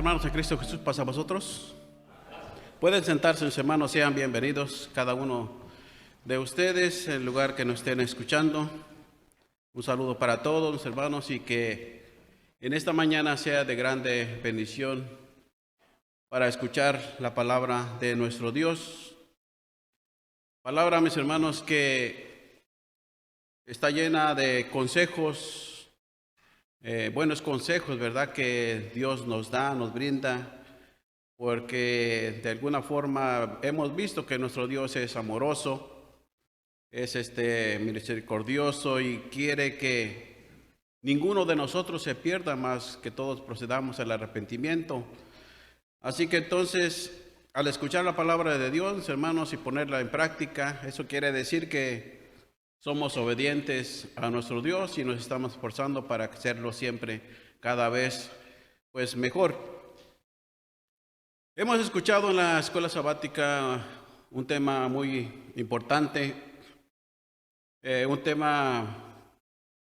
hermanos en Cristo Jesús, pasa a vosotros. Pueden sentarse, mis hermanos, sean bienvenidos cada uno de ustedes, en el lugar que nos estén escuchando. Un saludo para todos, mis hermanos, y que en esta mañana sea de grande bendición para escuchar la palabra de nuestro Dios. Palabra, mis hermanos, que está llena de consejos, buenos consejos, ¿verdad? Que Dios nos da, nos brinda, porque de alguna forma hemos visto que nuestro Dios es amoroso, es misericordioso y quiere que ninguno de nosotros se pierda, más que todos procedamos al arrepentimiento. Así que entonces, al escuchar la palabra de Dios, hermanos, y ponerla en práctica, eso quiere decir que somos obedientes a nuestro Dios y nos estamos esforzando para hacerlo siempre, cada vez, pues mejor. Hemos escuchado en la escuela sabática un tema muy importante, un tema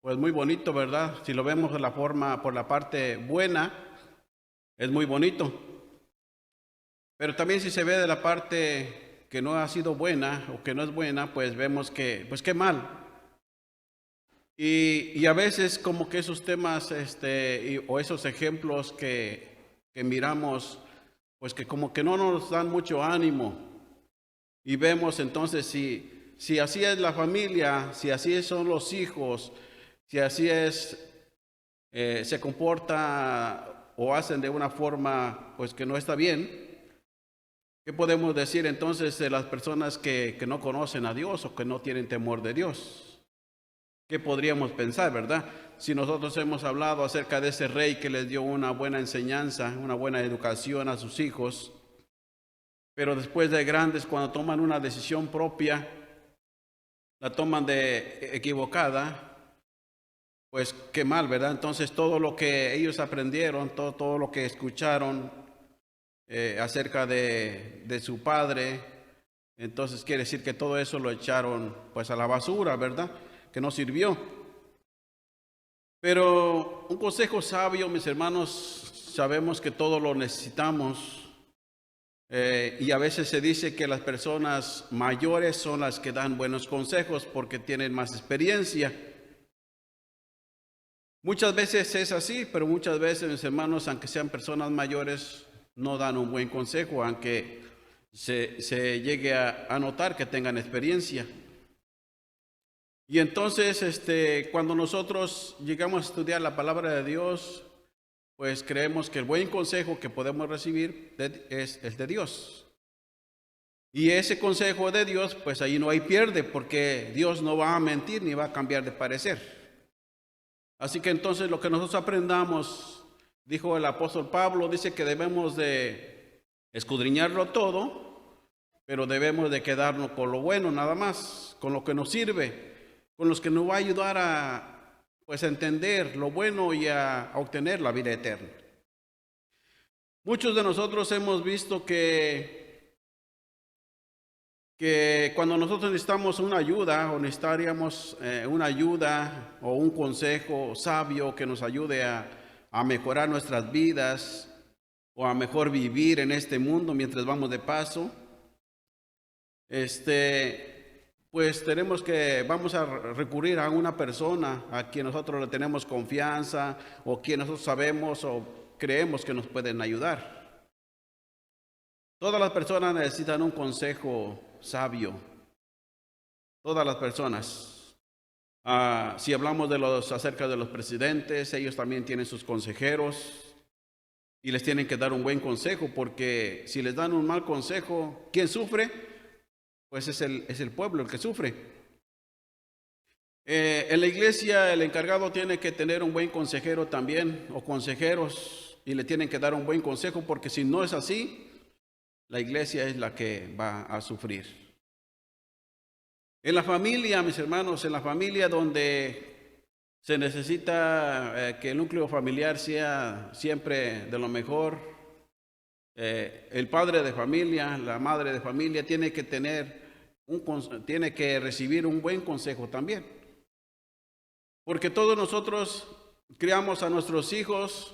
pues muy bonito, ¿verdad? Si lo vemos de la forma, por la parte buena, es muy bonito. Pero también si se ve de la parte que no ha sido buena o que no es buena, pues vemos que, pues qué mal. Y a veces como que esos temas o esos ejemplos que miramos, pues que como que no nos dan mucho ánimo. Y vemos entonces si así es la familia, si así son los hijos, si así es, se comporta o hacen de una forma pues que no está bien. ¿Qué podemos decir entonces de las personas que no conocen a Dios o que no tienen temor de Dios? ¿Qué podríamos pensar, verdad? Si nosotros hemos hablado acerca de ese rey que les dio una buena enseñanza, una buena educación a sus hijos, pero después de grandes, cuando toman una decisión propia, la toman de equivocada, pues qué mal, ¿verdad? Entonces todo lo que ellos aprendieron, todo lo que escucharon, acerca de su padre, entonces quiere decir que todo eso lo echaron pues a la basura, ¿verdad? Que no sirvió. Pero un consejo sabio, mis hermanos, sabemos que todo lo necesitamos, y a veces se dice que las personas mayores son las que dan buenos consejos porque tienen más experiencia. Muchas veces es así, pero muchas veces, mis hermanos, aunque sean personas mayores, no dan un buen consejo, aunque se llegue a notar que tengan experiencia. Y entonces, cuando nosotros llegamos a estudiar la palabra de Dios, pues creemos que el buen consejo que podemos recibir es el de Dios. Y ese consejo de Dios, pues ahí no hay pierde, porque Dios no va a mentir ni va a cambiar de parecer. Así que entonces lo que nosotros aprendamos, dijo el apóstol Pablo, dice que debemos de escudriñarlo todo, pero debemos de quedarnos con lo bueno nada más, con lo que nos sirve, con los que nos va a ayudar a pues a entender lo bueno y a obtener la vida eterna. Muchos de nosotros hemos visto que cuando nosotros necesitamos una ayuda o necesitaríamos una ayuda o un consejo sabio que nos ayude a mejorar nuestras vidas o a mejor vivir en este mundo mientras vamos de paso, pues vamos a recurrir a una persona a quien nosotros le tenemos confianza o quien nosotros sabemos o creemos que nos pueden ayudar. Todas las personas necesitan un consejo sabio. Todas las personas. Si hablamos acerca de los presidentes, ellos también tienen sus consejeros y les tienen que dar un buen consejo, porque si les dan un mal consejo, ¿quién sufre? Pues es el pueblo el que sufre. En la iglesia el encargado tiene que tener un buen consejero también, o consejeros, y le tienen que dar un buen consejo, porque si no es así, la iglesia es la que va a sufrir. En la familia, mis hermanos, en la familia donde se necesita que el núcleo familiar sea siempre de lo mejor, el padre de familia, la madre de familia tiene que recibir un buen consejo también. Porque todos nosotros criamos a nuestros hijos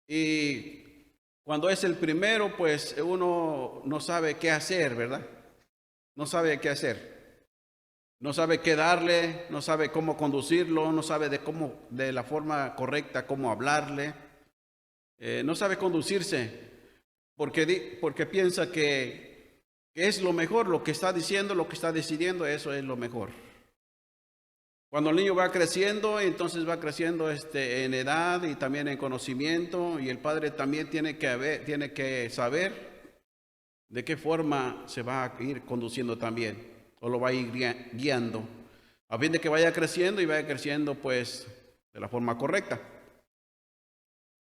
y Cuando es el primero, pues uno no sabe qué hacer, ¿verdad? No sabe qué hacer. No sabe qué darle, no sabe cómo conducirlo, no sabe de la forma correcta, cómo hablarle. No sabe conducirse porque piensa que es lo mejor, lo que está diciendo, lo que está decidiendo, eso es lo mejor. Cuando el niño va creciendo, entonces va creciendo en edad y también en conocimiento, y el padre también tiene que saber de qué forma se va a ir conduciendo también, o lo va a ir guiando, a fin de que vaya creciendo y vaya creciendo pues de la forma correcta.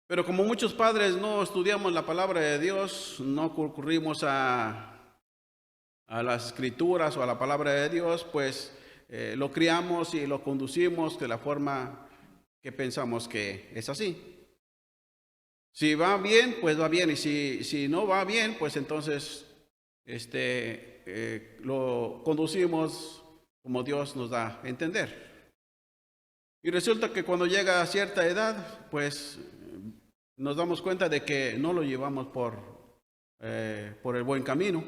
Pero como muchos padres no estudiamos la palabra de Dios, no concurrimos a las escrituras o a la palabra de Dios, pues lo criamos y lo conducimos de la forma que pensamos que es así. Si va bien, pues va bien, y si no va bien, pues entonces lo conducimos como Dios nos da a entender. Y resulta que cuando llega a cierta edad, pues nos damos cuenta de que no lo llevamos por el buen camino,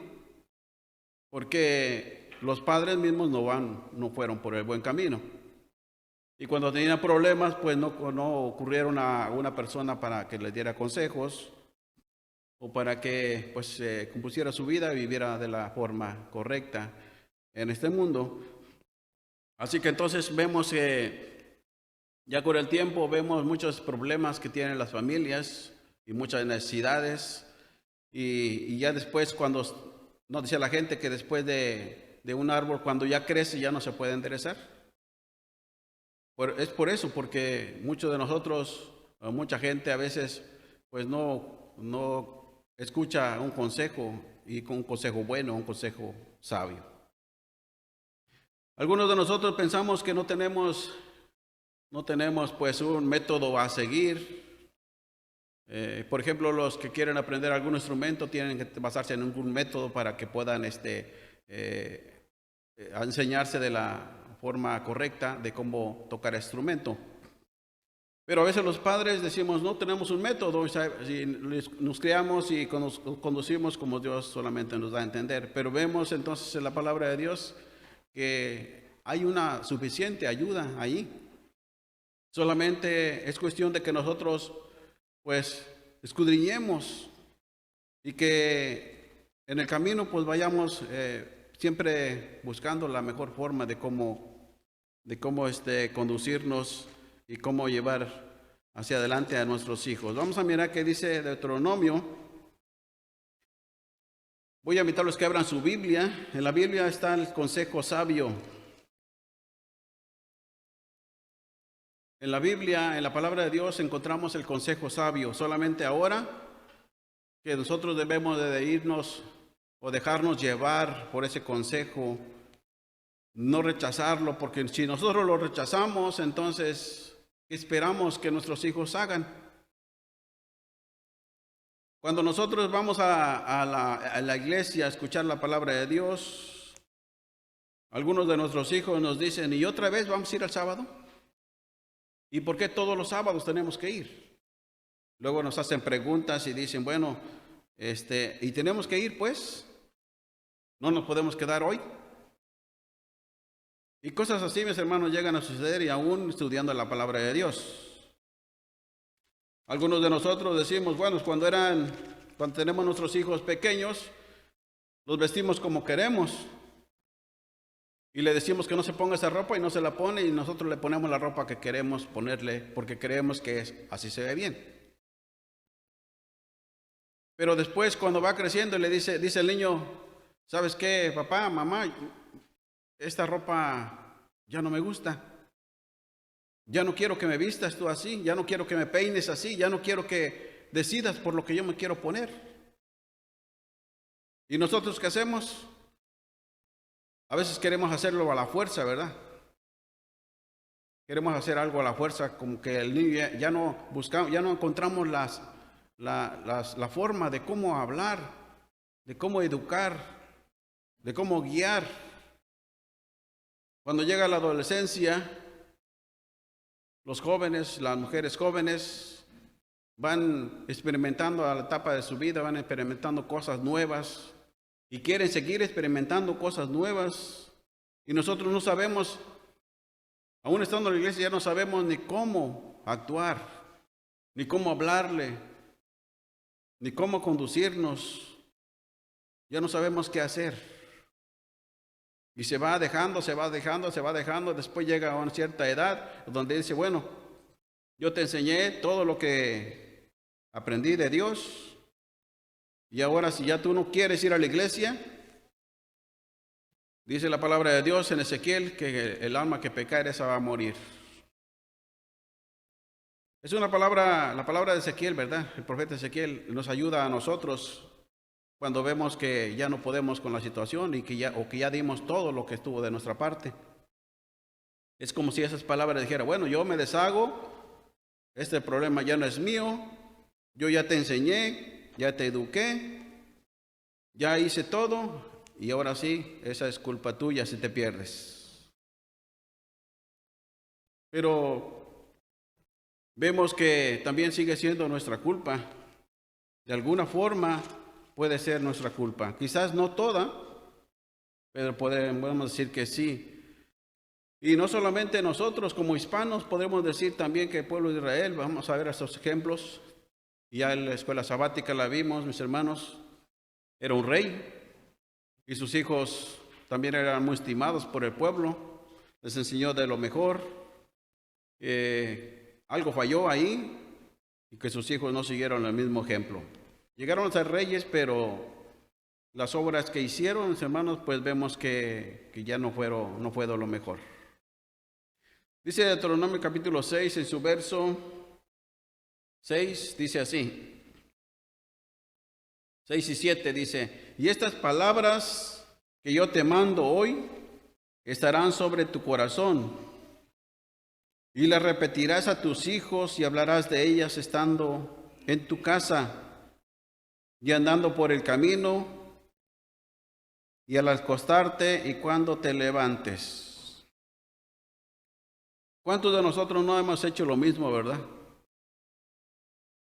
porque los padres mismos no fueron por el buen camino. Y cuando tenían problemas, pues no ocurrieron a una persona para que les diera consejos o para que pues compusiera su vida y viviera de la forma correcta en este mundo. Así que entonces vemos que ya con el tiempo vemos muchos problemas que tienen las familias y muchas necesidades. Y ya después nos decía la gente que después de un árbol, cuando ya crece, ya no se puede enderezar. Es por eso, porque muchos de nosotros, mucha gente a veces, pues no escucha un consejo, y con un consejo bueno, un consejo sabio. Algunos de nosotros pensamos que no tenemos pues un método a seguir. Por ejemplo, los que quieren aprender algún instrumento tienen que basarse en algún método para que puedan enseñarse de la forma correcta de cómo tocar el instrumento. Pero a veces los padres decimos, no tenemos un método, y nos criamos y conducimos como Dios solamente nos da a entender. Pero vemos entonces en la palabra de Dios que hay una suficiente ayuda ahí. Solamente es cuestión de que nosotros pues escudriñemos y que en el camino pues vayamos siempre buscando la mejor forma de cómo conducirnos y cómo llevar hacia adelante a nuestros hijos. Vamos a mirar qué dice Deuteronomio. Voy a invitarlos que abran su Biblia. En la Biblia está el consejo sabio. En la Biblia, en la palabra de Dios, encontramos el consejo sabio. Solamente ahora que nosotros debemos de irnos o dejarnos llevar por ese consejo, no rechazarlo, porque si nosotros lo rechazamos, entonces, ¿qué esperamos que nuestros hijos hagan? Cuando nosotros vamos a la iglesia a escuchar la palabra de Dios, algunos de nuestros hijos nos dicen, ¿y otra vez vamos a ir al sábado? ¿Y por qué todos los sábados tenemos que ir? Luego nos hacen preguntas y dicen, bueno, ¿y tenemos que ir pues? ¿No nos podemos quedar hoy? Y cosas así, mis hermanos, llegan a suceder y aún estudiando la palabra de Dios. Algunos de nosotros decimos, bueno, cuando tenemos nuestros hijos pequeños, los vestimos como queremos. Y le decimos que no se ponga esa ropa y no se la pone, y nosotros le ponemos la ropa que queremos ponerle porque creemos que así se ve bien. Pero después cuando va creciendo le dice el niño, ¿sabes qué, papá, mamá? Esta ropa ya no me gusta. Ya no quiero que me vistas tú así, ya no quiero que me peines así, ya no quiero que decidas por lo que yo me quiero poner. ¿Y nosotros qué hacemos? A veces queremos hacerlo a la fuerza, ¿verdad? Queremos hacer algo a la fuerza, como que el niño ya no encontramos la forma de cómo hablar, de cómo educar, de cómo guiar. Cuando llega la adolescencia, los jóvenes, las mujeres jóvenes, van experimentando a la etapa de su vida, van experimentando cosas nuevas y quieren seguir experimentando cosas nuevas. Y nosotros no sabemos, aún estando en la iglesia, ya no sabemos ni cómo actuar, ni cómo hablarle, ni cómo conducirnos. Ya no sabemos qué hacer. Y se va dejando. Después llega a una cierta edad donde dice, bueno, yo te enseñé todo lo que aprendí de Dios. Y ahora si ya tú no quieres ir a la iglesia, dice la palabra de Dios en Ezequiel que el alma que pecare esa va a morir. Es una palabra, la palabra de Ezequiel, ¿verdad? El profeta Ezequiel nos ayuda a nosotros cuando vemos que ya no podemos con la situación y que ya dimos todo lo que estuvo de nuestra parte. Es como si esas palabras dijeran, bueno, yo me deshago, este problema ya no es mío, yo ya te enseñé, ya te eduqué, ya hice todo y ahora sí, esa es culpa tuya si te pierdes. Pero vemos que también sigue siendo nuestra culpa. De alguna forma puede ser nuestra culpa. Quizás no toda, pero podemos decir que sí. Y no solamente nosotros como hispanos, podemos decir también que el pueblo de Israel, vamos a ver estos ejemplos. Ya en la escuela sabática la vimos, mis hermanos, era un rey y sus hijos también eran muy estimados por el pueblo. Les enseñó de lo mejor. Algo falló ahí y que sus hijos no siguieron el mismo ejemplo. Llegaron a ser reyes, pero las obras que hicieron, mis hermanos, pues vemos que ya no fue de lo mejor. Dice Deuteronomio capítulo 6, en su verso 6, dice así, 6 y 7 dice, y estas palabras que yo te mando hoy estarán sobre tu corazón, y las repetirás a tus hijos y hablarás de ellas estando en tu casa y andando por el camino y al acostarte y cuando te levantes. ¿Cuántos de nosotros no hemos hecho lo mismo, verdad?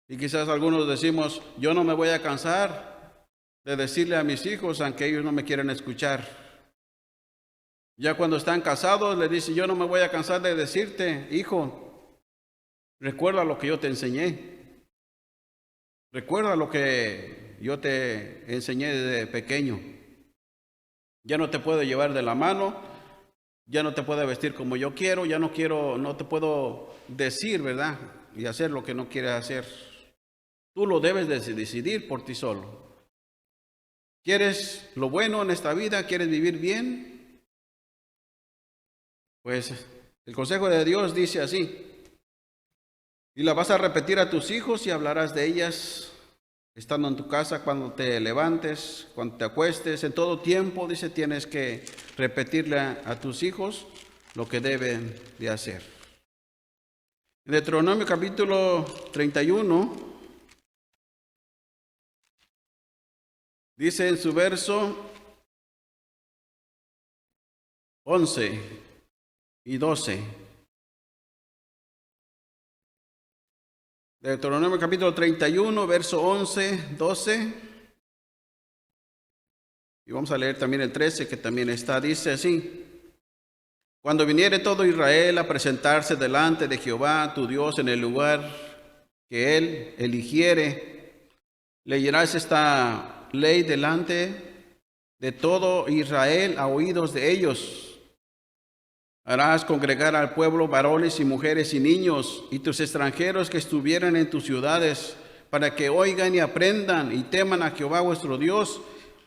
Y quizás algunos decimos, yo no me voy a cansar de decirle a mis hijos, aunque ellos no me quieran escuchar. Ya cuando están casados, le dice, yo no me voy a cansar de decirte, hijo, recuerda lo que yo te enseñé. Recuerda lo que yo te enseñé desde pequeño. Ya no te puedo llevar de la mano, ya no te puedo vestir como yo quiero, no te puedo decir, ¿verdad? Y hacer lo que no quieres hacer. Tú lo debes de decidir por ti solo. ¿Quieres lo bueno en esta vida? ¿Quieres vivir bien? Pues el consejo de Dios dice así. Y la vas a repetir a tus hijos y hablarás de ellas estando en tu casa, cuando te levantes, cuando te acuestes, en todo tiempo, dice, tienes que repetirle a tus hijos lo que deben de hacer. En Deuteronomio capítulo 31, dice en su verso 11 y 12. Deuteronomio capítulo 31, verso 11, 12. Y vamos a leer también el 13, que también está, dice así. Cuando viniere todo Israel a presentarse delante de Jehová, tu Dios, en el lugar que él eligiere, leerás esta ley delante de todo Israel a oídos de ellos. Harás congregar al pueblo varones y mujeres y niños y tus extranjeros que estuvieran en tus ciudades, para que oigan y aprendan y teman a Jehová vuestro Dios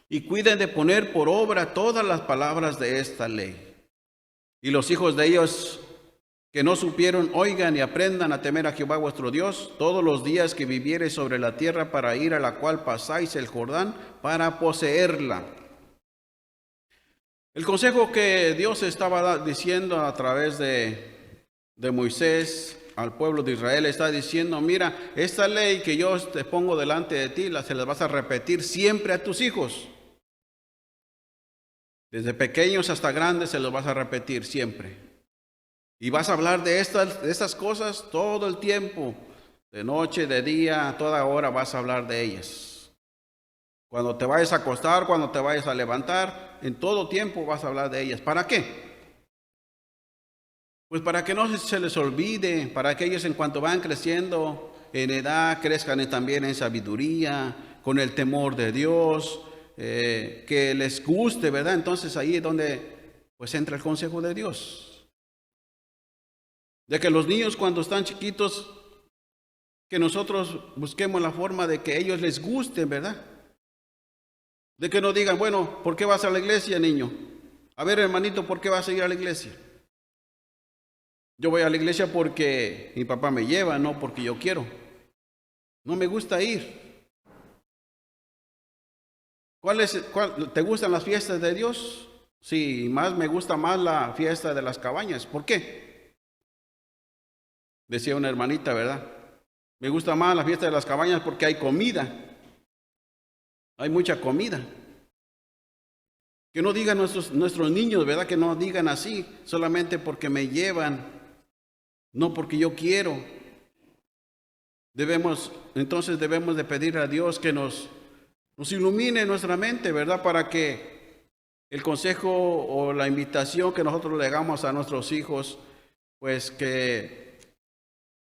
y cuiden de poner por obra todas las palabras de esta ley. Y los hijos de ellos que no supieron, oigan y aprendan a temer a Jehová vuestro Dios todos los días que viviereis sobre la tierra para ir a la cual pasáis el Jordán para poseerla. El consejo que Dios estaba diciendo a través de Moisés al pueblo de Israel, está diciendo, mira, esta ley que yo te pongo delante de ti, se la vas a repetir siempre a tus hijos. Desde pequeños hasta grandes se los vas a repetir siempre. Y vas a hablar de estas cosas todo el tiempo. De noche, de día, a toda hora vas a hablar de ellas. Cuando te vayas a acostar, cuando te vayas a levantar, en todo tiempo vas a hablar de ellas. ¿Para qué? Pues para que no se les olvide, para que ellos en cuanto van creciendo en edad, crezcan también en sabiduría, con el temor de Dios, que les guste, ¿verdad? Entonces ahí es donde pues entra el consejo de Dios. De que los niños cuando están chiquitos, que nosotros busquemos la forma de que ellos les guste, ¿verdad? De que no digan, bueno, ¿por qué vas a la iglesia, niño? A ver, hermanito, ¿por qué vas a ir a la iglesia? Yo voy a la iglesia porque mi papá me lleva, no porque yo quiero. No me gusta ir. ¿Te gustan las fiestas de Dios? Sí, más me gusta más la fiesta de las cabañas. ¿Por qué? Decía una hermanita, ¿verdad? Me gusta más la fiesta de las cabañas porque hay comida. Hay mucha comida. Que no digan nuestros niños, ¿verdad? Que no digan así, solamente porque me llevan, no porque yo quiero. Entonces debemos de pedir a Dios que nos ilumine nuestra mente, ¿verdad? Para que el consejo o la invitación que nosotros le hagamos a nuestros hijos, pues que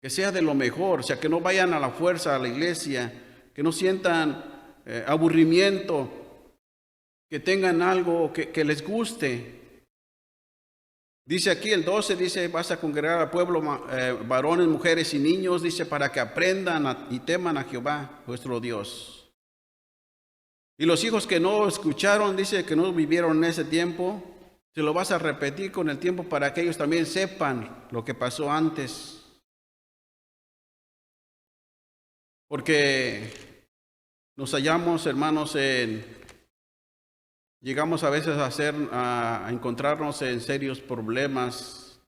sea de lo mejor, o sea, que no vayan a la fuerza a la iglesia, que no sientan aburrimiento, que tengan algo que les guste. Dice aquí el 12, dice, vas a congregar al pueblo, varones, mujeres y niños, dice, para que aprendan y teman a Jehová, vuestro Dios. Y los hijos que no escucharon, dice, que no vivieron en ese tiempo, se lo vas a repetir con el tiempo para que ellos también sepan lo que pasó antes. Porque nos hallamos, hermanos, llegamos a veces a encontrarnos en serios problemas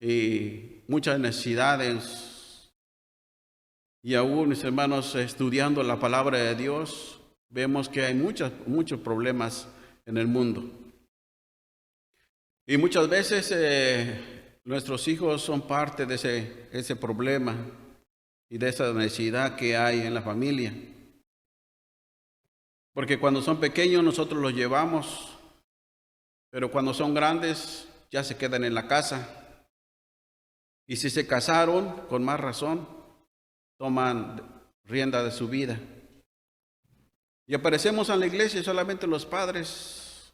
y muchas necesidades. Y aún, mis hermanos, estudiando la palabra de Dios, vemos que hay muchos problemas en el mundo. Y muchas veces nuestros hijos son parte de ese problema y de esa necesidad que hay en la familia. Porque cuando son pequeños nosotros los llevamos, pero cuando son grandes ya se quedan en la casa. Y si se casaron, con más razón, toman rienda de su vida. Y aparecemos en la iglesia solamente los padres.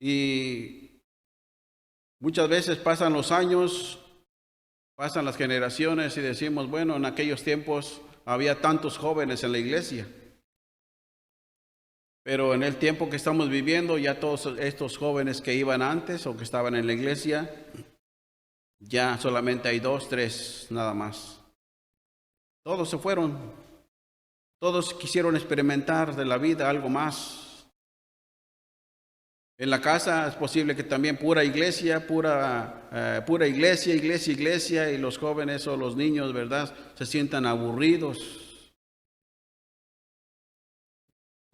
Y muchas veces pasan los años, pasan las generaciones y decimos, bueno, en aquellos tiempos había tantos jóvenes en la iglesia. Pero en el tiempo que estamos viviendo, ya todos estos jóvenes que iban antes o que estaban en la iglesia, ya solamente hay 2, 3, nada más. Todos se fueron. Todos quisieron experimentar de la vida algo más. En la casa es posible que también pura iglesia, iglesia, y los jóvenes o los niños, ¿verdad?, se sientan aburridos.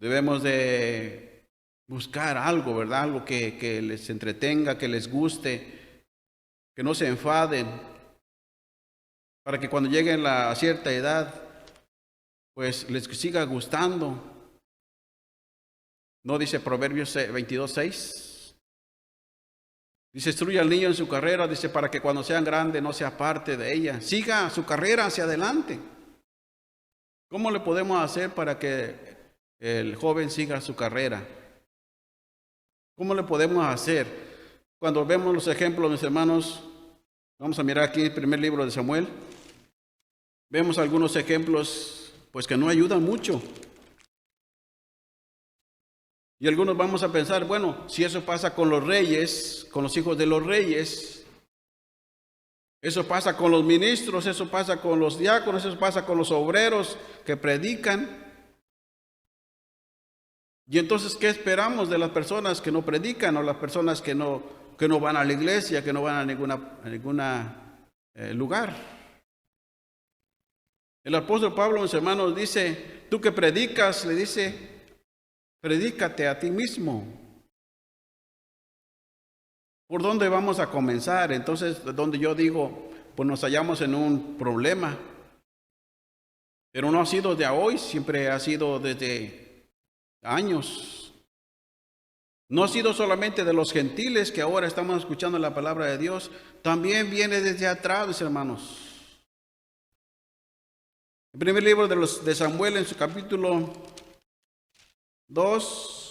Debemos de buscar algo, ¿verdad? Algo que les entretenga, que les guste, que no se enfaden, para que cuando lleguen a cierta edad, pues les siga gustando. ¿No dice Proverbios 22:6? Dice, instruye al niño en su carrera, dice, para que cuando sean grandes no se aparte de ella. Siga su carrera hacia adelante. ¿Cómo le podemos hacer para que el joven siga su carrera? ¿Cómo le podemos hacer? Cuando vemos los ejemplos, mis hermanos, vamos a mirar aquí el primer libro de Samuel. Vemos algunos ejemplos, pues que no ayudan mucho. Y algunos vamos a pensar, bueno, si eso pasa con los reyes, con los hijos de los reyes, eso pasa con los ministros, eso pasa con los diáconos, eso pasa con los obreros que predican. Y entonces, ¿qué esperamos de las personas que no predican o las personas que no van a la iglesia, que no van a ningún lugar? El apóstol Pablo, mis hermanos, dice, tú que predicas, le dice, predícate a ti mismo. ¿Por dónde vamos a comenzar? Entonces, donde yo digo, pues nos hallamos en un problema. Pero no ha sido de hoy, siempre ha sido desde años. No ha sido solamente de los gentiles que ahora estamos escuchando la palabra de Dios, también viene desde atrás, mis hermanos. El primer libro de Samuel, en su capítulo 2.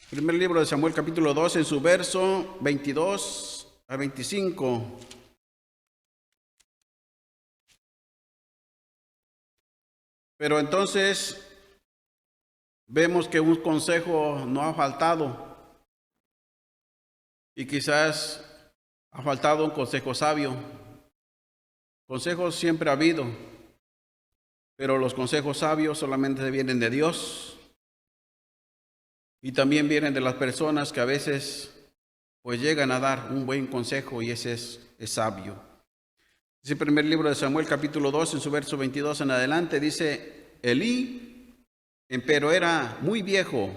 Primer libro de Samuel, capítulo 2, en su verso 22 a 25. Pero entonces vemos que un consejo no ha faltado. Y quizás ha faltado un consejo sabio. Consejos siempre ha habido, pero los consejos sabios solamente vienen de Dios. Y también vienen de las personas que a veces pues llegan a dar un buen consejo, y ese es sabio. Dice el primer libro de Samuel, capítulo 2, en su verso 22 en adelante, dice: Elí, empero, era muy viejo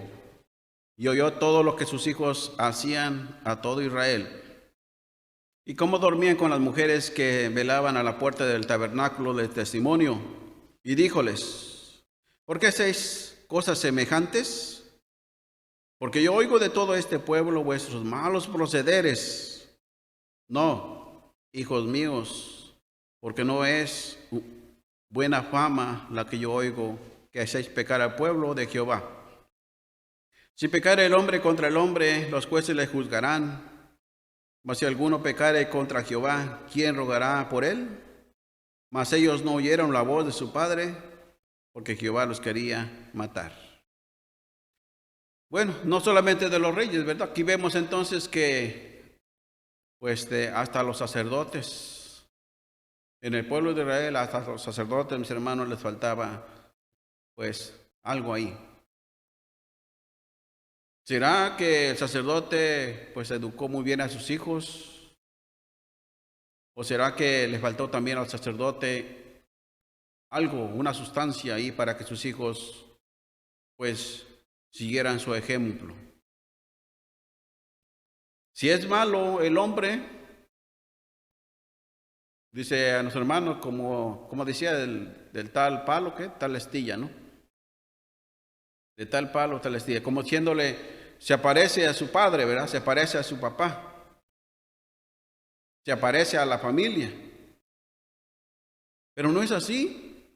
y oyó todo lo que sus hijos hacían a todo Israel, y cómo dormían con las mujeres que velaban a la puerta del tabernáculo del testimonio. Y díjoles: ¿por qué hacéis cosas semejantes? Porque yo oigo de todo este pueblo vuestros malos procederes. No, hijos míos, porque no es buena fama la que yo oigo, que hacéis pecar al pueblo de Jehová. Si pecare el hombre contra el hombre, los jueces le juzgarán. Mas si alguno pecare contra Jehová, ¿quién rogará por él? Mas ellos no oyeron la voz de su padre, porque Jehová los quería matar. Bueno, no solamente de los reyes, ¿verdad? Aquí vemos entonces que pues hasta los sacerdotes, en el pueblo de Israel, hasta los sacerdotes, mis hermanos, les faltaba pues algo ahí. ¿Será que el sacerdote pues educó muy bien a sus hijos? ¿O será que le faltó también al sacerdote algo, una sustancia ahí para que sus hijos pues siguieran su ejemplo? Si es malo el hombre, dice a nuestro hermano, como decía del tal palo, ¿qué? Tal astilla, ¿no? De tal palo, tal astilla, como diciéndole, se aparece a su padre, ¿verdad? Se aparece a su papá, se aparece a la familia. Pero no es así.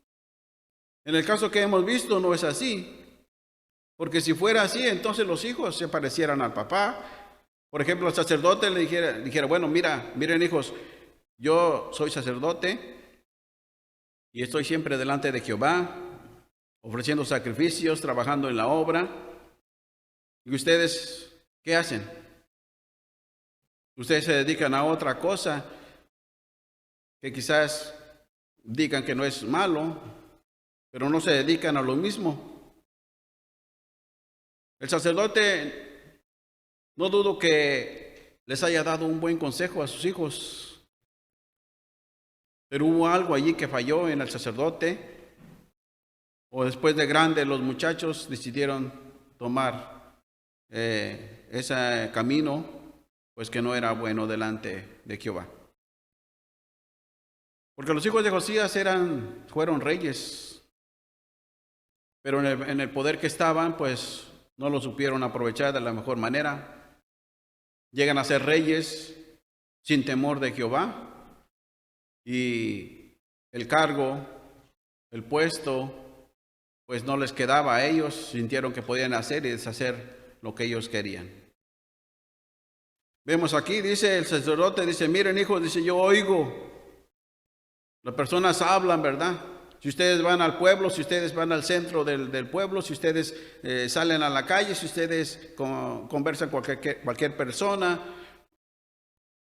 En el caso que hemos visto, no es así. Porque si fuera así, entonces los hijos se parecieran al papá. Por ejemplo, el sacerdote le dijera, bueno, miren hijos, yo soy sacerdote y estoy siempre delante de Jehová, ofreciendo sacrificios, trabajando en la obra. ¿Y ustedes qué hacen? Ustedes se dedican a otra cosa que quizás digan que no es malo, pero no se dedican a lo mismo. El sacerdote, no dudo que les haya dado un buen consejo a sus hijos, pero hubo algo allí que falló en el sacerdote, o después de grande los muchachos decidieron tomar ese camino, pues que no era bueno delante de Jehová. Porque los hijos de Josías fueron reyes, pero en el poder que estaban, pues no lo supieron aprovechar de la mejor manera. Llegan a ser reyes sin temor de Jehová, y el cargo, el puesto, pues no les quedaba a ellos. Sintieron que podían hacer y deshacer lo que ellos querían. Vemos aquí, dice el sacerdote, dice: miren hijos, dice, yo oigo. Las personas hablan, ¿verdad? Si ustedes van al pueblo, si ustedes van al centro del pueblo, si ustedes salen a la calle, si ustedes conversan con cualquier persona,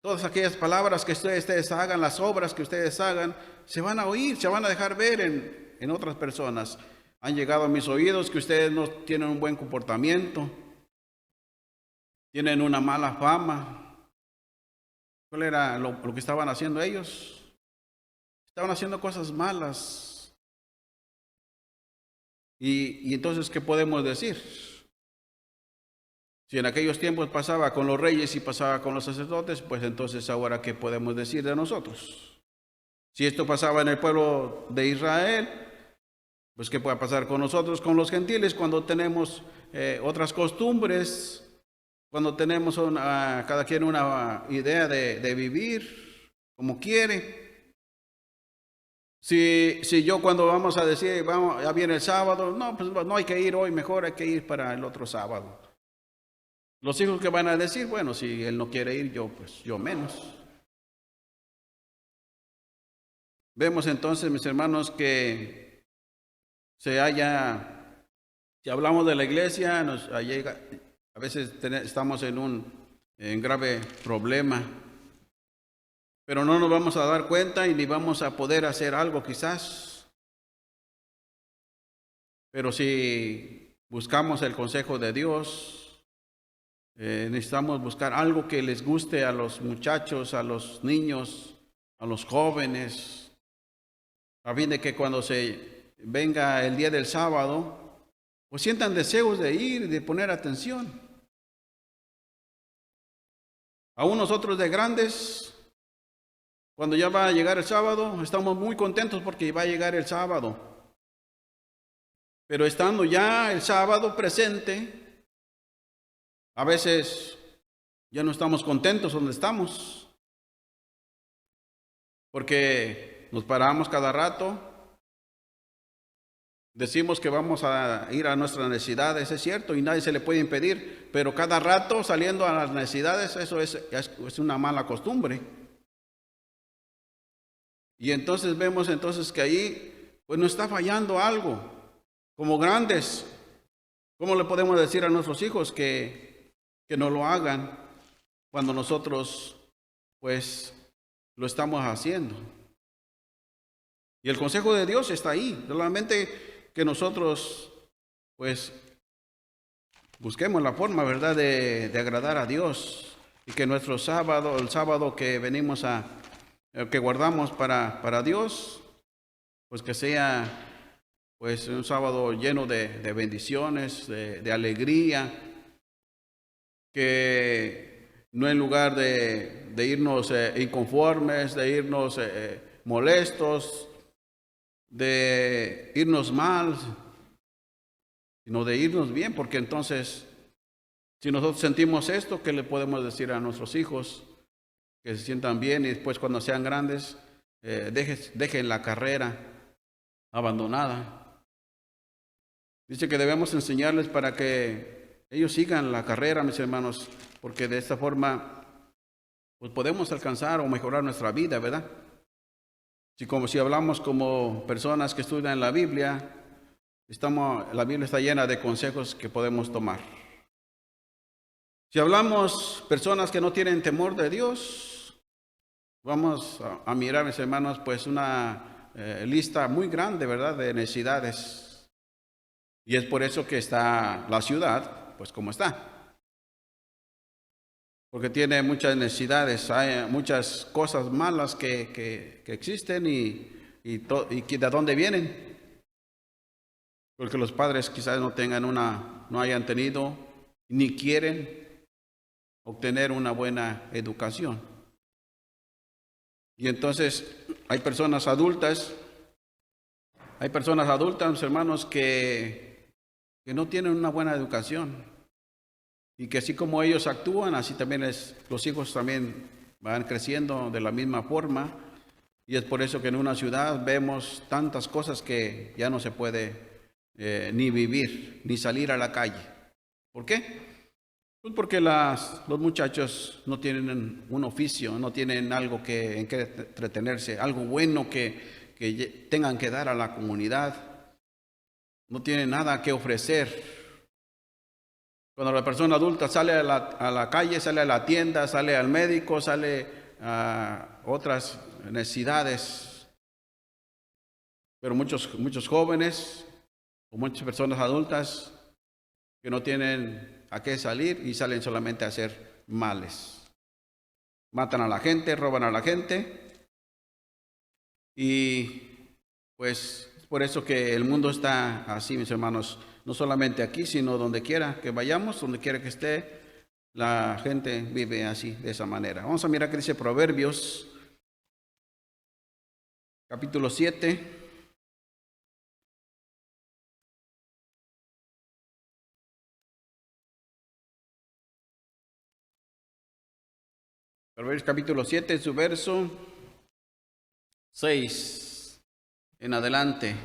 todas aquellas palabras que ustedes hagan, las obras que ustedes hagan, se van a oír, se van a dejar ver en otras personas. Han llegado a mis oídos que ustedes no tienen un buen comportamiento, tienen una mala fama. ¿Cuál era lo que estaban haciendo ellos? Estaban haciendo cosas malas. Y entonces, ¿qué podemos decir? Si en aquellos tiempos pasaba con los reyes y pasaba con los sacerdotes, pues entonces ahora, ¿qué podemos decir de nosotros? Si esto pasaba en el pueblo de Israel, pues ¿qué puede pasar con nosotros, con los gentiles, cuando tenemos otras costumbres, cuando tenemos cada quien una idea de vivir como quiere? Si yo cuando vamos a decir, vamos, ya viene el sábado, no, pues no hay que ir hoy, mejor hay que ir para el otro sábado. Los hijos que van a decir, bueno, si él no quiere ir, pues yo menos. Vemos entonces, mis hermanos, que si hablamos de la iglesia, a veces estamos en grave problema, pero no nos vamos a dar cuenta y ni vamos a poder hacer algo quizás. Pero si buscamos el consejo de Dios, necesitamos buscar algo que les guste a los muchachos, a los niños, a los jóvenes, a fin de que cuando se venga el día del sábado, pues sientan deseos de ir y de poner atención. Aún nosotros de grandes, cuando ya va a llegar el sábado, estamos muy contentos porque va a llegar el sábado. Pero estando ya el sábado presente, a veces ya no estamos contentos donde estamos, porque nos paramos cada rato, decimos que vamos a ir a nuestras necesidades, es cierto, y nadie se le puede impedir, pero cada rato saliendo a las necesidades, eso es una mala costumbre. Y entonces vemos que ahí pues nos está fallando algo. Como grandes, ¿cómo le podemos decir a nuestros hijos que no lo hagan cuando nosotros pues lo estamos haciendo? Y el consejo de Dios está ahí, solamente que nosotros pues busquemos la forma, ¿verdad?, de agradar a Dios, y que nuestro sábado, el sábado que venimos que guardamos para Dios, pues que sea pues un sábado lleno de bendiciones, de alegría, que no en lugar de irnos inconformes, de irnos molestos, de irnos mal, sino de irnos bien, porque entonces, si nosotros sentimos esto, ¿qué le podemos decir a nuestros hijos? Que se sientan bien y después cuando sean grandes, dejen la carrera abandonada. Dice que debemos enseñarles para que ellos sigan la carrera, mis hermanos, porque de esta forma pues podemos alcanzar o mejorar nuestra vida, ¿verdad? Si hablamos como personas que estudian la Biblia, la Biblia está llena de consejos que podemos tomar. Si hablamos personas que no tienen temor de Dios, vamos a mirar, mis hermanos, pues una lista muy grande, ¿verdad?, de necesidades. Y es por eso que está la ciudad, pues como está. Porque tiene muchas necesidades, hay muchas cosas malas que existen y ¿de dónde vienen? Porque los padres quizás no hayan tenido ni quieren obtener una buena educación. Y entonces hay personas adultas, hermanos, que no tienen una buena educación, y que así como ellos actúan, así también los hijos también van creciendo de la misma forma. Y es por eso que en una ciudad vemos tantas cosas que ya no se puede ni vivir, ni salir a la calle. ¿Por qué? Pues porque los muchachos no tienen un oficio, no tienen algo en que entretenerse, algo bueno que tengan que dar a la comunidad. No tienen nada que ofrecer. Cuando la persona adulta sale a la calle, sale a la tienda, sale al médico, sale a otras necesidades. Pero muchos jóvenes o muchas personas adultas que no tienen a qué salir y salen solamente a hacer males. Matan a la gente, roban a la gente. Y pues por eso que el mundo está así, mis hermanos, no solamente aquí, sino donde quiera que vayamos, donde quiera que esté, la gente vive así, de esa manera. Vamos a mirar qué dice Proverbios, capítulo 7. Proverbios capítulo 7, su verso 6 en adelante.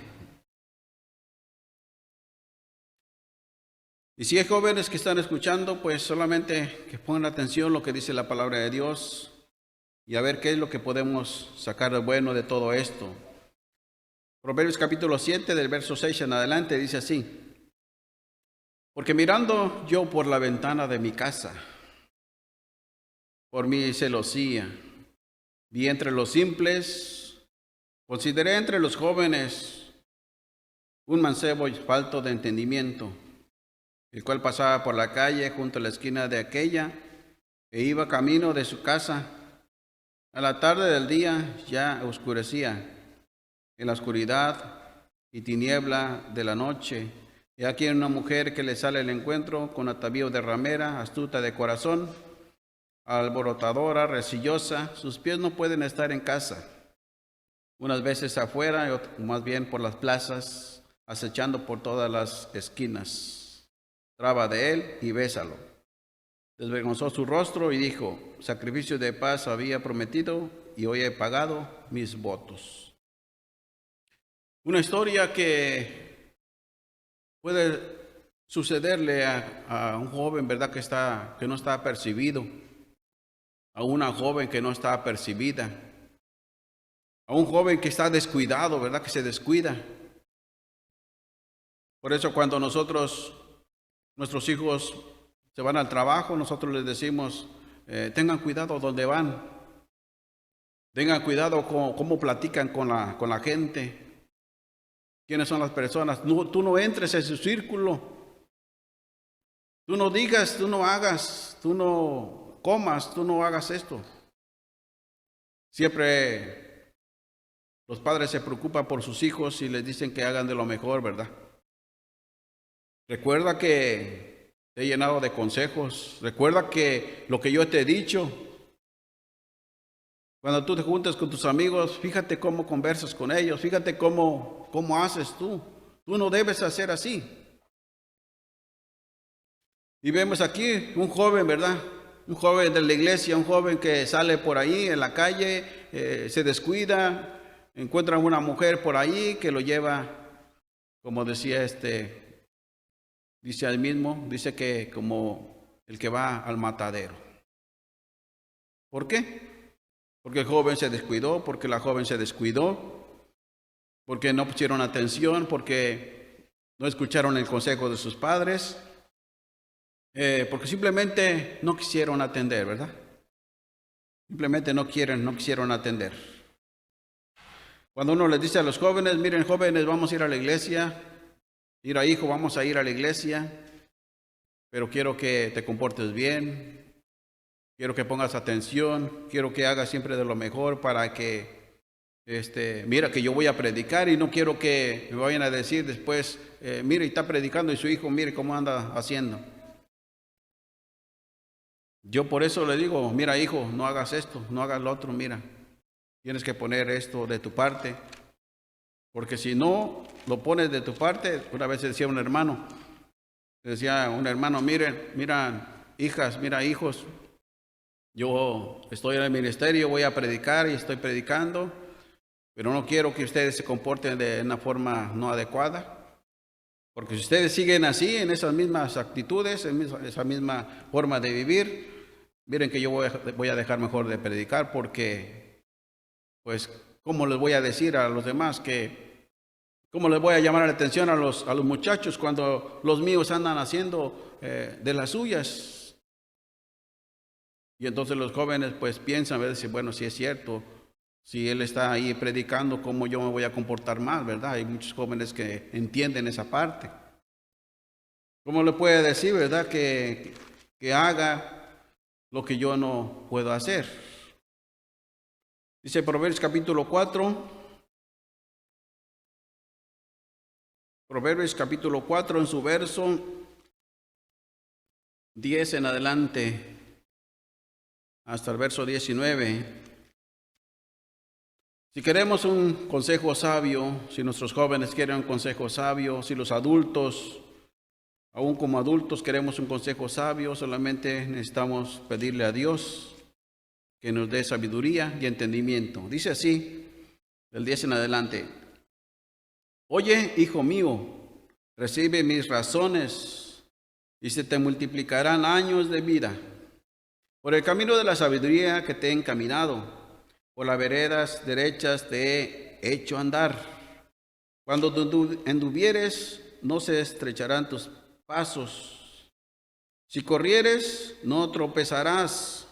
Y si hay jóvenes que están escuchando, pues solamente que pongan atención a lo que dice la palabra de Dios y a ver qué es lo que podemos sacar de bueno de todo esto. Proverbios capítulo 7, del verso 6 en adelante, dice así: Porque mirando yo por la ventana de mi casa, por mi celosía, vi entre los simples, consideré entre los jóvenes un mancebo falto de entendimiento, el cual pasaba por la calle junto a la esquina de aquella e iba camino de su casa. A la tarde del día ya oscurecía, en la oscuridad y tiniebla de la noche. Y aquí una mujer que le sale al encuentro con atavío de ramera, astuta de corazón, alborotadora, resillosa. Sus pies no pueden estar en casa, unas veces afuera y más bien por las plazas, acechando por todas las esquinas. Traba de él y bésalo. Desvergonzó su rostro y dijo: sacrificio de paz había prometido y hoy he pagado mis votos. Una historia que puede sucederle a un joven, ¿verdad? Que no está apercibido, a una joven que no está apercibida, a un joven que está descuidado, ¿verdad? Que se descuida. Por eso cuando nuestros hijos se van al trabajo, nosotros les decimos, tengan cuidado donde van, tengan cuidado con cómo platican con la gente, quiénes son las personas. No, tú no entres en su círculo, tú no digas, tú no hagas, tú no comas, tú no hagas esto. Siempre los padres se preocupan por sus hijos y les dicen que hagan de lo mejor, ¿verdad? Recuerda que te he llenado de consejos. Recuerda que lo que yo te he dicho. Cuando tú te juntas con tus amigos, fíjate cómo conversas con ellos. Fíjate cómo haces tú. Tú no debes hacer así. Y vemos aquí un joven, ¿verdad? Un joven de la iglesia, un joven que sale por ahí en la calle, se descuida, encuentra una mujer por ahí que lo lleva, como decía dice él mismo, dice que como el que va al matadero. ¿Por qué? Porque el joven se descuidó, porque la joven se descuidó, porque no pusieron atención, porque no escucharon el consejo de sus padres, porque simplemente no quisieron atender, ¿verdad? Simplemente no quisieron atender. Cuando uno les dice a los jóvenes, miren jóvenes, vamos a ir a la iglesia, mira hijo, vamos a ir a la iglesia, pero quiero que te comportes bien, quiero que pongas atención, quiero que hagas siempre de lo mejor para que, mira que yo voy a predicar y no quiero que me vayan a decir después, mire, está predicando y su hijo, mire cómo anda haciendo. Yo por eso le digo, mira hijo, no hagas esto, no hagas lo otro, mira, tienes que poner esto de tu parte, porque si no lo pones de tu parte, una vez decía un hermano, mira hijas, mira hijos, yo estoy en el ministerio, voy a predicar y estoy predicando, pero no quiero que ustedes se comporten de una forma no adecuada, porque si ustedes siguen así, en esas mismas actitudes, en esa misma forma de vivir, miren que yo voy a dejar mejor de predicar, porque, pues, ¿cómo les voy a decir a los demás cómo les voy a llamar la atención a los muchachos cuando los míos andan haciendo de las suyas? Y entonces los jóvenes pues piensan, ¿verdad? Bueno, si es cierto, si él está ahí predicando, ¿cómo yo me voy a comportar mal, verdad? Hay muchos jóvenes que entienden esa parte. ¿Cómo le puede decir, verdad, que haga lo que yo no puedo hacer? Dice Proverbios capítulo 4, Proverbios capítulo 4 en su verso 10 en adelante, hasta el verso 19. Si queremos un consejo sabio, si nuestros jóvenes quieren un consejo sabio, si los adultos, aún como adultos, queremos un consejo sabio, solamente necesitamos pedirle a Dios que nos dé sabiduría y entendimiento. Dice así, del 10 en adelante: Oye, hijo mío, recibe mis razones, y se te multiplicarán años de vida. Por el camino de la sabiduría que te he encaminado, por las veredas derechas te he hecho andar. Cuando anduvieres, no se estrecharán tus pasos. Si corrieres, no tropezarás.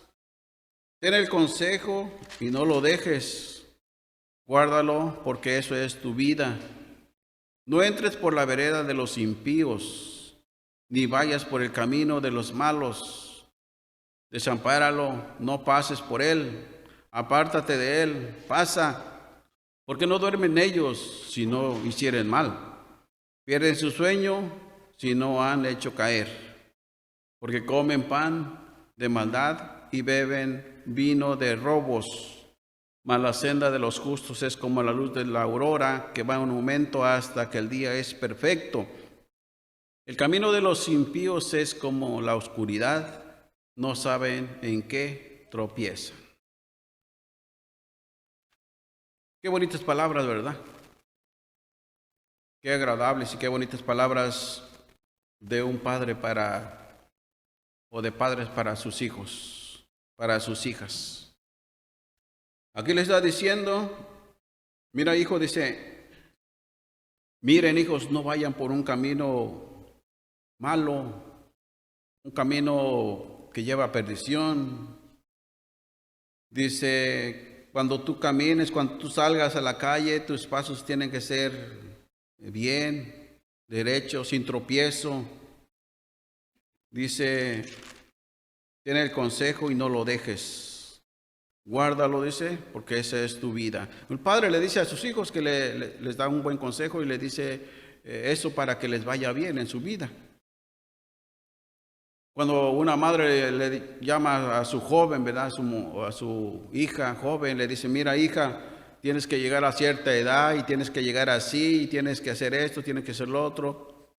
Ten el consejo y no lo dejes. Guárdalo, porque eso es tu vida. No entres por la vereda de los impíos, ni vayas por el camino de los malos. Desampáralo, no pases por él. Apártate de él, pasa, porque no duermen ellos si no hicieren mal. Pierden su sueño si no han hecho caer, porque comen pan de maldad y beben vino de robos. Mas la senda de los justos es como la luz de la aurora, que va en aumento hasta que el día es perfecto. El camino de los impíos es como la oscuridad, no saben en qué tropiezan. Qué bonitas palabras, ¿verdad? Qué agradables y qué bonitas palabras de un padre o de padres para sus hijos, para sus hijas. Aquí le está diciendo, mira hijo, dice, miren hijos, no vayan por un camino malo, un camino que lleva a perdición. Dice, cuando tú camines, cuando tú salgas a la calle, tus pasos tienen que ser bien, derechos, sin tropiezo. Dice, ten el consejo y no lo dejes. Guárdalo, dice, porque esa es tu vida. El padre le dice a sus hijos que les da un buen consejo y le dice eso para que les vaya bien en su vida. Cuando una madre le llama a su joven, ¿verdad? A su hija joven, le dice, mira hija, tienes que llegar a cierta edad y tienes que llegar así, y tienes que hacer esto, tienes que hacer lo otro,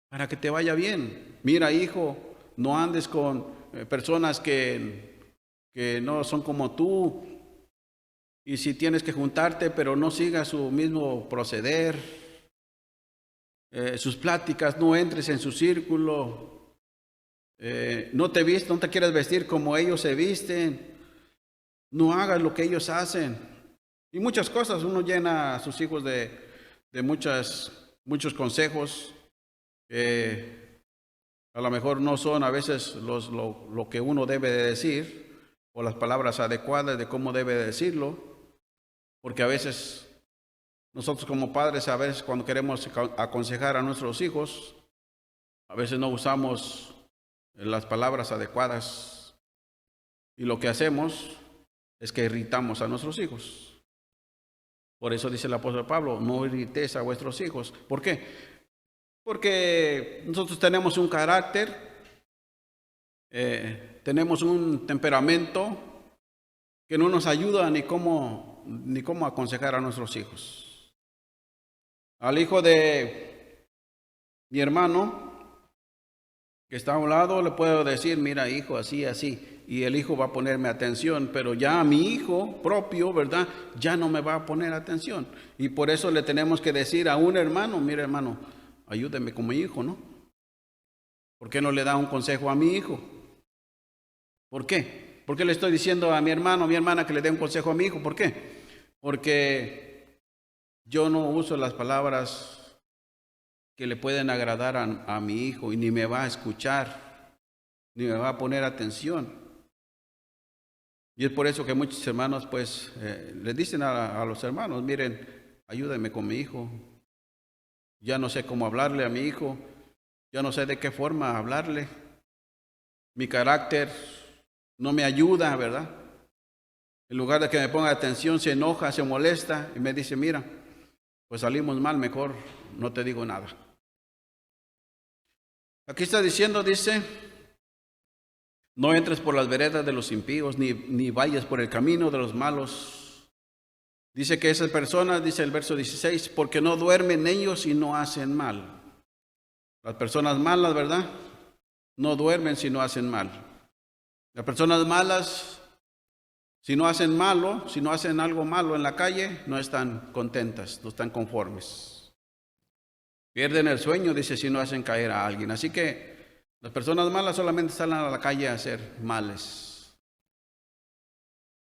para que te vaya bien. Mira hijo, no andes con personas que no son como tú, y si tienes que juntarte, pero no sigas su mismo proceder, sus pláticas, no entres en su círculo. No te quieras vestir como ellos se visten, no hagas lo que ellos hacen. Y muchas cosas, uno llena a sus hijos de muchos consejos que a lo mejor no son a veces lo que uno debe de decir, o las palabras adecuadas de cómo debe de decirlo, porque a veces nosotros como padres, a veces cuando queremos aconsejar a nuestros hijos, a veces no usamos las palabras adecuadas, y lo que hacemos es que irritamos a nuestros hijos. Por eso dice el apóstol Pablo, no irritéis a vuestros hijos. ¿Por qué? Porque nosotros tenemos un carácter, tenemos un temperamento que no nos ayuda ni cómo aconsejar a nuestros hijos. Al hijo de mi hermano que está a un lado le puedo decir, mira hijo, así, así, y el hijo va a ponerme atención, pero ya a mi hijo propio, ¿verdad? Ya no me va a poner atención. Y por eso le tenemos que decir a un hermano, mira hermano, ayúdeme con mi hijo, ¿no? ¿Por qué no le da un consejo a mi hijo? ¿Por qué? ¿Por qué le estoy diciendo a mi hermano, a mi hermana que le dé un consejo a mi hijo? ¿Por qué? Porque yo no uso las palabras que le pueden agradar a mi hijo y ni me va a escuchar, ni me va a poner atención. Y es por eso que muchos hermanos pues le dicen a los hermanos, miren, ayúdenme con mi hijo. Ya no sé cómo hablarle a mi hijo, ya no sé de qué forma hablarle. Mi carácter no me ayuda, ¿verdad? En lugar de que me ponga atención, se enoja, se molesta y me dice, mira, pues salimos mal, mejor no te digo nada. Aquí está diciendo, dice, no entres por las veredas de los impíos, ni vayas por el camino de los malos. Dice que esas personas, dice el verso 16, porque no duermen ellos y no hacen mal. Las personas malas, ¿verdad? No duermen si no hacen mal. Las personas malas, si no hacen malo, si no hacen algo malo en la calle, no están contentas, no están conformes. Pierden el sueño, dice, si no hacen caer a alguien. Así que las personas malas solamente salen a la calle a hacer males.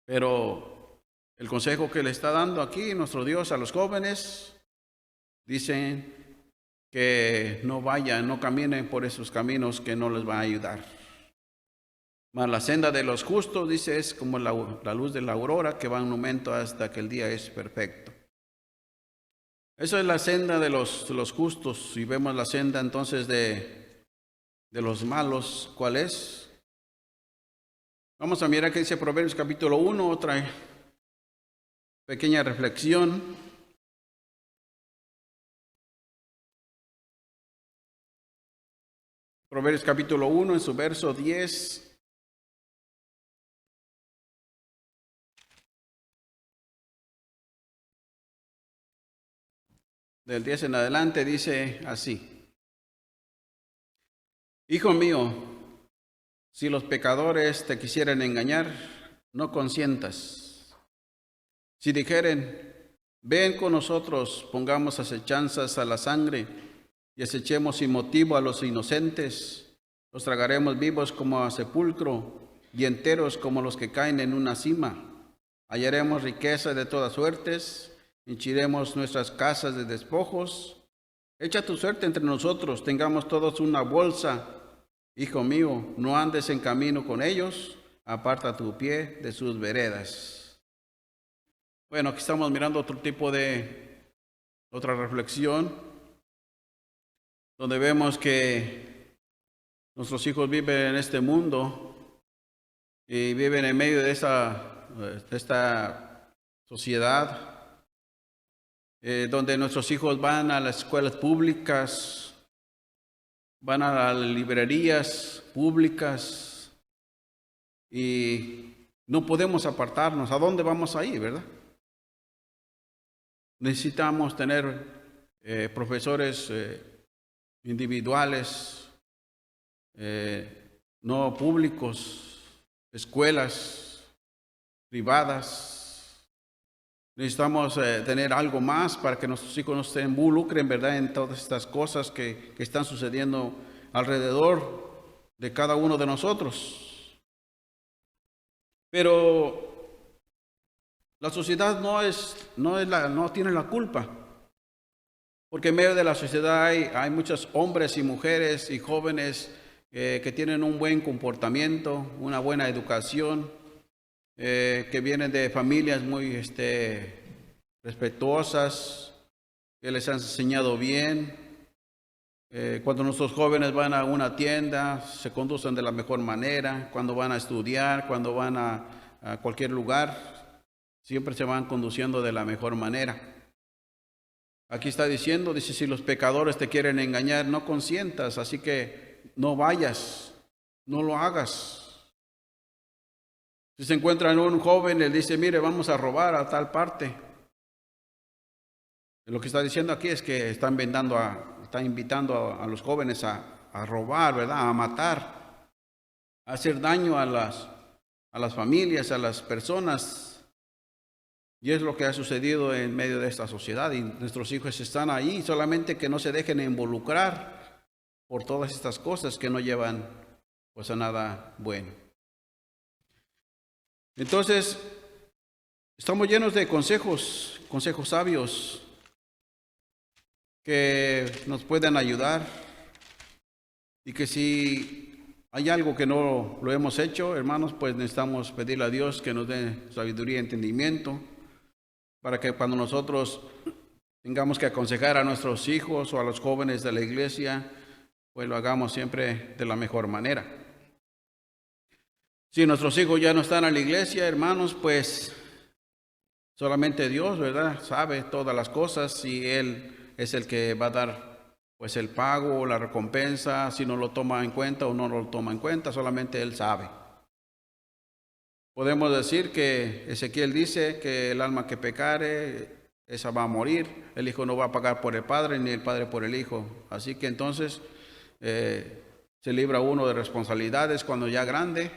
Pero el consejo que le está dando aquí nuestro Dios a los jóvenes, dicen que no vayan, no caminen por esos caminos que no les va a ayudar. Mas la senda de los justos, dice, es como la luz de la aurora que va en un momento hasta que el día es perfecto. Esa es la senda de los justos. Si vemos la senda entonces de los malos, ¿cuál es? Vamos a mirar que dice Proverbios capítulo 1, otra pequeña reflexión. Proverbios capítulo 1 en su verso 10. Del 10 en adelante dice así. Hijo mío, si los pecadores te quisieren engañar, no consientas. Si dijeren, ven con nosotros, pongamos acechanzas a la sangre y acechemos sin motivo a los inocentes, los tragaremos vivos como a sepulcro y enteros como los que caen en una sima. Hallaremos riqueza de todas suertes, henchiremos nuestras casas de despojos. Echa tu suerte entre nosotros, tengamos todos una bolsa. Hijo mío, no andes en camino con ellos, aparta tu pie de sus veredas. Bueno, aquí estamos mirando otra reflexión, donde vemos que nuestros hijos viven en este mundo y viven en medio de esta sociedad, donde nuestros hijos van a las escuelas públicas, van a las librerías públicas y no podemos apartarnos. ¿A dónde vamos a ir, verdad? Necesitamos tener profesores individuales, no públicos, escuelas privadas. Necesitamos tener algo más para que nuestros hijos no se involucren, ¿verdad?, en todas estas cosas que están sucediendo alrededor de cada uno de nosotros. Pero la sociedad no tiene la culpa, porque en medio de la sociedad hay muchos hombres y mujeres y jóvenes que tienen un buen comportamiento, una buena educación, que vienen de familias muy respetuosas, que les han enseñado bien. Cuando nuestros jóvenes van a una tienda, se conducen de la mejor manera. Cuando van a estudiar, cuando van a cualquier lugar, siempre se van conduciendo de la mejor manera. Aquí está diciendo, dice, si los pecadores te quieren engañar, no consientas, así que no vayas, no lo hagas. Si se encuentran un joven, él dice, mire, vamos a robar a tal parte. Lo que está diciendo aquí es que está invitando a los jóvenes a robar, ¿verdad? A matar, a hacer daño a las familias, a las personas. Y es lo que ha sucedido en medio de esta sociedad. Y nuestros hijos están ahí, solamente que no se dejen involucrar por todas estas cosas que no llevan pues a nada bueno. Entonces, estamos llenos de consejos sabios que nos pueden ayudar, y que si hay algo que no lo hemos hecho, hermanos, pues necesitamos pedirle a Dios que nos dé sabiduría y entendimiento para que cuando nosotros tengamos que aconsejar a nuestros hijos o a los jóvenes de la iglesia, pues lo hagamos siempre de la mejor manera. Si nuestros hijos ya no están en la iglesia, hermanos, pues solamente Dios, ¿verdad?, sabe todas las cosas, y Él es el que va a dar pues el pago o la recompensa, si no lo toma en cuenta o no lo toma en cuenta, solamente Él sabe. Podemos decir que Ezequiel dice que el alma que pecare, esa va a morir. El Hijo no va a pagar por el Padre, ni el Padre por el Hijo. Así que entonces se libra uno de responsabilidades cuando ya grande,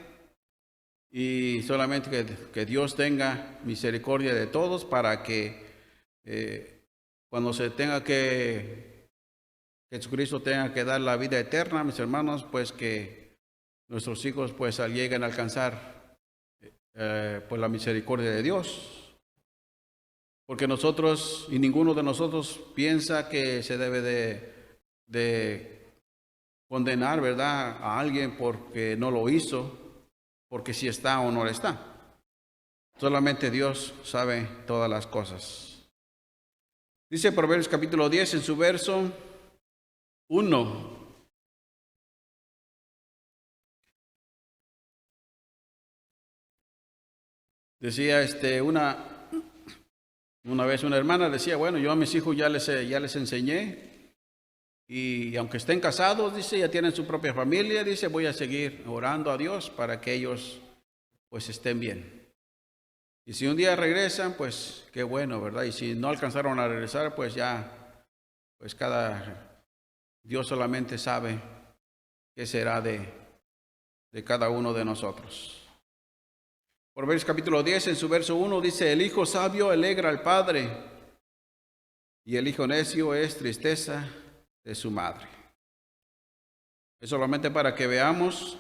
y solamente que Dios tenga misericordia de todos para que cuando se tenga que Jesucristo tenga que dar la vida eterna, mis hermanos, pues que nuestros hijos pues lleguen a alcanzar pues la misericordia de Dios. Porque nosotros y ninguno de nosotros piensa que se debe de condenar, ¿verdad?, a alguien porque no lo hizo, porque si está o no lo está. Solamente Dios sabe todas las cosas. Dice Proverbios capítulo 10 en su verso 1. Decía una vez una hermana decía, bueno, yo a mis hijos ya les enseñé, y aunque estén casados, dice, ya tienen su propia familia, dice, voy a seguir orando a Dios para que ellos pues estén bien. Y si un día regresan, pues qué bueno, ¿verdad? Y si no alcanzaron a regresar, pues ya, pues Dios solamente sabe qué será de cada uno de nosotros. Proverbios capítulo 10 en su verso 1 dice, el hijo sabio alegra al padre, y el hijo necio es tristeza de su madre. Es solamente para que veamos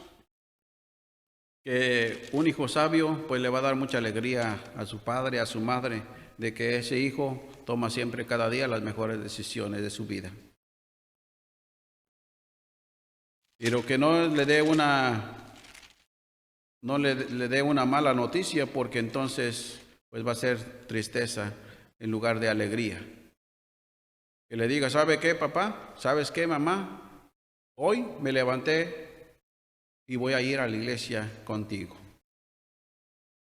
que un hijo sabio pues le va a dar mucha alegría a su padre, a su madre, de que ese hijo toma siempre cada día las mejores decisiones de su vida. Pero que no le dé una mala noticia, porque entonces pues va a ser tristeza en lugar de alegría. Que le diga, ¿sabe qué, papá? ¿Sabes qué, mamá? Hoy me levanté y voy a ir a la iglesia contigo.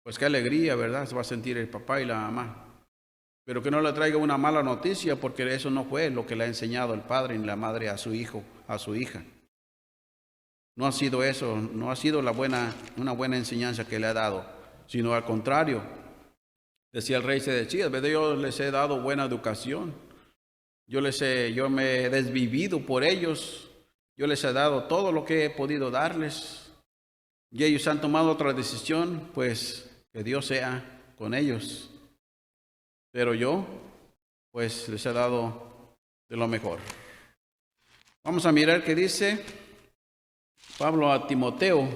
Pues qué alegría, ¿verdad? Se va a sentir el papá y la mamá. Pero que no le traiga una mala noticia, porque eso no fue lo que le ha enseñado el padre ni la madre a su hijo, a su hija. No ha sido eso, no ha sido una buena enseñanza que le ha dado, sino al contrario. Decía el rey Sedecías, yo les he dado buena educación. Yo me he desvivido por ellos. Yo les he dado todo lo que he podido darles. Y ellos han tomado otra decisión, pues que Dios sea con ellos. Pero yo, pues les he dado de lo mejor. Vamos a mirar qué dice Pablo a Timoteo.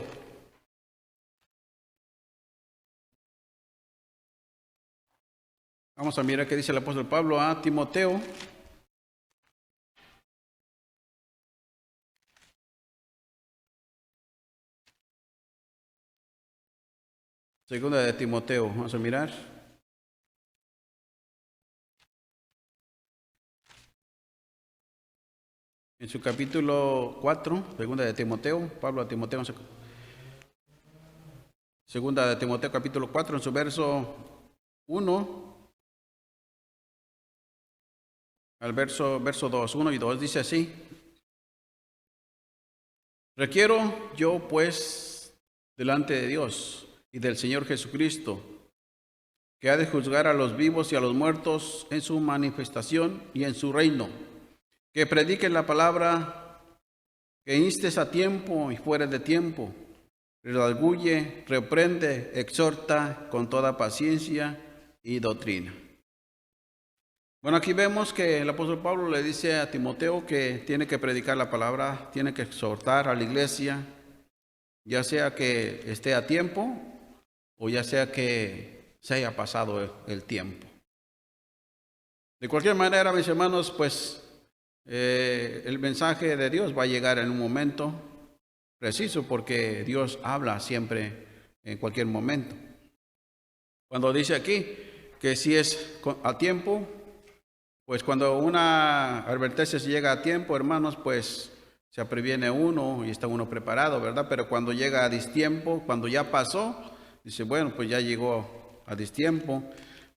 Vamos a mirar qué dice el apóstol Pablo a Timoteo. Segunda de Timoteo, vamos a mirar. En su capítulo 4, segunda de Timoteo, Pablo a Timoteo, segunda de Timoteo capítulo 4, en su verso 1 al verso 2, 1 y 2, dice así. Requiero yo pues delante de Dios y del Señor Jesucristo, que ha de juzgar a los vivos y a los muertos en su manifestación y en su reino, que prediquen la palabra, que instes a tiempo y fuera de tiempo, redarguye, reprende, exhorta con toda paciencia y doctrina. Bueno, aquí vemos que el apóstol Pablo le dice a Timoteo que tiene que predicar la palabra, tiene que exhortar a la iglesia, ya sea que esté a tiempo o ya sea que se haya pasado el tiempo. De cualquier manera, mis hermanos, pues el mensaje de Dios va a llegar en un momento preciso, porque Dios habla siempre en cualquier momento. Cuando dice aquí que si es a tiempo, pues cuando una advertencia se llega a tiempo, hermanos, pues se previene uno y está uno preparado, ¿verdad? Pero cuando llega a distiempo, cuando ya pasó, dice, bueno, pues ya llegó a distiempo.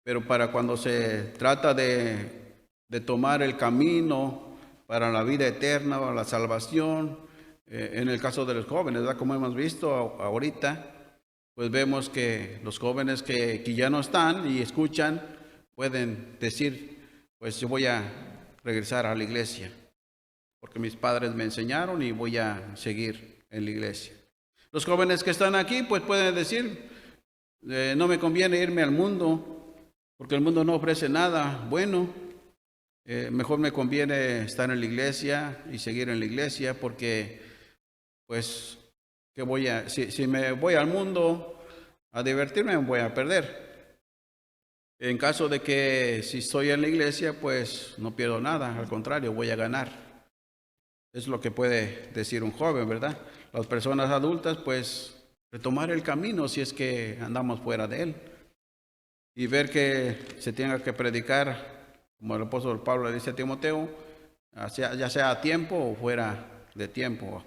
Pero para cuando se trata de tomar el camino para la vida eterna o la salvación. En el caso de los jóvenes, ¿verdad? Como hemos visto ahorita, pues vemos que los jóvenes que ya no están y escuchan pueden decir, pues yo voy a regresar a la iglesia porque mis padres me enseñaron y voy a seguir en la iglesia. Los jóvenes que están aquí pues pueden decir, no me conviene irme al mundo porque el mundo no ofrece nada bueno, mejor me conviene estar en la iglesia y seguir en la iglesia porque pues si me voy al mundo a divertirme me voy a perder. En caso de que si estoy en la iglesia pues no pierdo nada, al contrario voy a ganar. Es lo que puede decir un joven, ¿verdad? Las personas adultas, pues, retomar el camino si es que andamos fuera de él. Y ver que se tenga que predicar, como el apóstol Pablo le dice a Timoteo, ya sea a tiempo o fuera de tiempo,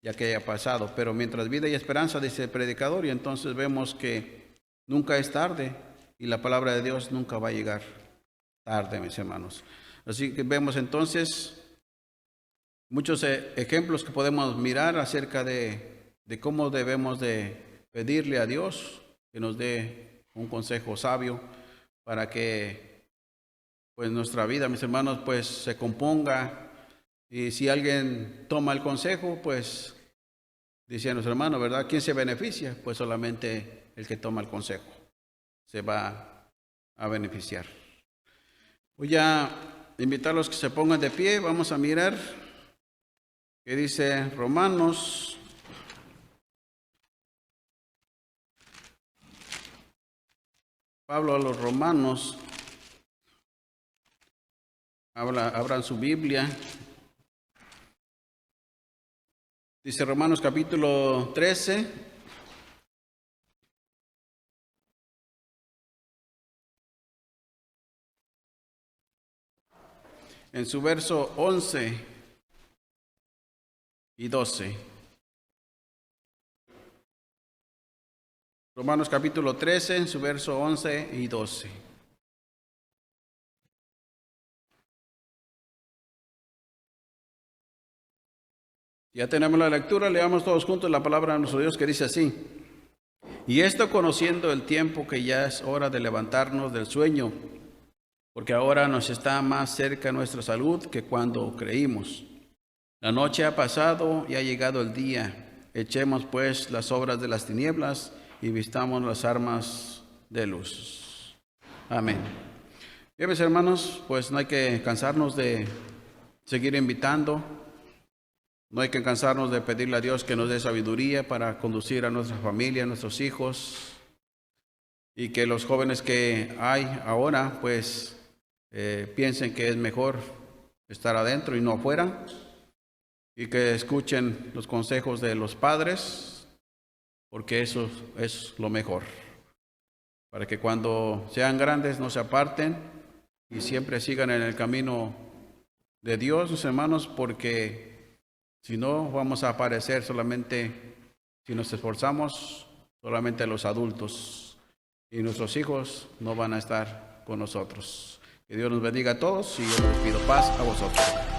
ya que haya pasado. Pero mientras vida y esperanza, dice el predicador, y entonces vemos que nunca es tarde y la palabra de Dios nunca va a llegar tarde, mis hermanos. Así que vemos entonces muchos ejemplos que podemos mirar acerca de cómo debemos de pedirle a Dios que nos dé un consejo sabio para que pues nuestra vida, mis hermanos, pues se componga. Y si alguien toma el consejo, pues dice nuestro hermano, ¿verdad? ¿Quién se beneficia? Pues solamente el que toma el consejo se va a beneficiar. Voy a invitarlos que se pongan de pie. Vamos a mirar que dice Romanos, Pablo a los Romanos, abran su Biblia, dice Romanos capítulo 13, en su verso 11 y 12. Romanos capítulo 13, en su verso 11 y 12. Ya tenemos la lectura, leamos todos juntos la palabra de nuestro Dios que dice así. Y esto conociendo el tiempo que ya es hora de levantarnos del sueño, porque ahora nos está más cerca nuestra salud que cuando creímos. La noche ha pasado y ha llegado el día. Echemos pues las obras de las tinieblas y vistamos las armas de luz. Amén. Bien, mis hermanos, pues no hay que cansarnos de seguir invitando. No hay que cansarnos de pedirle a Dios que nos dé sabiduría para conducir a nuestra familia, a nuestros hijos. Y que los jóvenes que hay ahora, pues piensen que es mejor estar adentro y no afuera. Y que escuchen los consejos de los padres, porque eso es lo mejor. Para que cuando sean grandes no se aparten y siempre sigan en el camino de Dios, mis hermanos, porque si no vamos a aparecer solamente, si nos esforzamos, solamente los adultos. Y nuestros hijos no van a estar con nosotros. Que Dios nos bendiga a todos y yo les pido paz a vosotros.